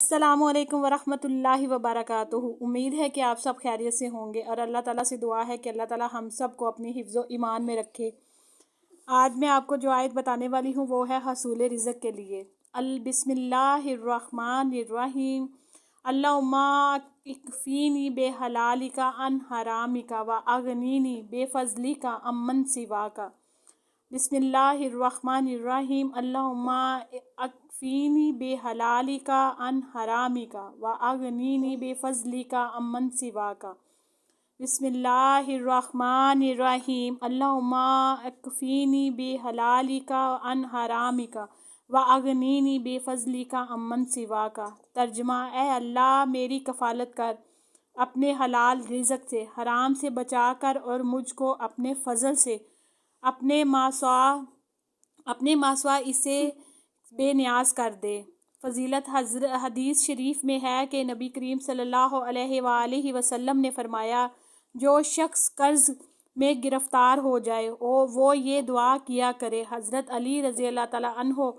السلام علیکم ورحمۃ اللہ وبرکاتہ۔ امید ہے کہ آپ سب خیریت سے ہوں گے اور اللہ تعالیٰ سے دعا ہے کہ اللہ تعالیٰ ہم سب کو اپنی حفظ و ایمان میں رکھے۔ آج میں آپ کو جو آیت بتانے والی ہوں وہ ہے حصول رزق کے لیے۔ بسم اللہ الرحمن الرحیم۔ اللہم اکفینی بے حلالک عن حرامک واغنینی بے فضلک عمن سواک۔ بسم اللہ الرحمن الرحیم۔ اللہم اکفینی بے حلالک عن حرامک واغنینی بے فضلک عمن سواک۔ بسم اللہ الرحمن الرحیم۔ اللہم اکفینی بے حلالک عن حرامک واغنینی بے فضلک عمن سواک۔ ترجمہ: اے اللہ میری کفالت کر اپنے حلال رزق سے، حرام سے بچا کر اور مجھ کو اپنے فضل سے اپنے ماسوا اسے بے نیاز کر دے۔ فضیلت حدیث شریف میں ہے کہ نبی کریم صلی اللہ علیہ وآلہ وسلم نے فرمایا، جو شخص قرض میں گرفتار ہو جائے وہ یہ دعا کیا کرے۔ حضرت علی رضی اللہ تعالیٰ عنہ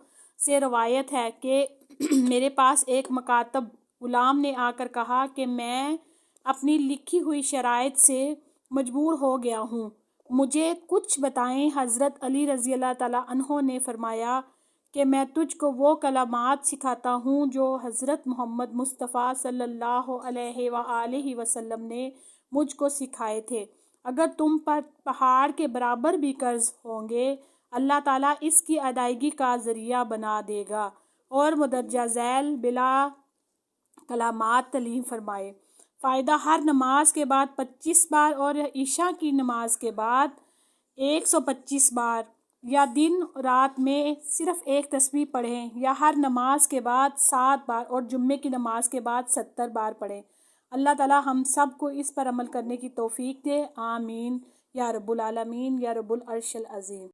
سے روایت ہے کہ میرے پاس ایک مکاتب غلام نے آ کر کہا کہ میں اپنی لکھی ہوئی شرائط سے مجبور ہو گیا ہوں، مجھے کچھ بتائیں۔ حضرت علی رضی اللہ تعالیٰ عنہ نے فرمایا کہ میں تجھ کو وہ کلمات سکھاتا ہوں جو حضرت محمد مصطفیٰ صلی اللہ علیہ وآلہ وسلم نے مجھ کو سکھائے تھے۔ اگر تم پر پہاڑ کے برابر بھی قرض ہوں گے، اللہ تعالیٰ اس کی ادائیگی کا ذریعہ بنا دے گا۔ اور مدرجہ ذیل بلا کلمات تعلیم فرمائے۔ فائدہ: ہر نماز کے بعد 25 بار اور عشاء کی نماز کے بعد 125 بار، یا دن رات میں صرف ایک تسبیح پڑھیں، یا ہر نماز کے بعد 7 بار اور جمعے کی نماز کے بعد 70 بار پڑھیں۔ اللہ تعالیٰ ہم سب کو اس پر عمل کرنے کی توفیق دے، آمین یا رب العالمین یا رب العرش العظیم۔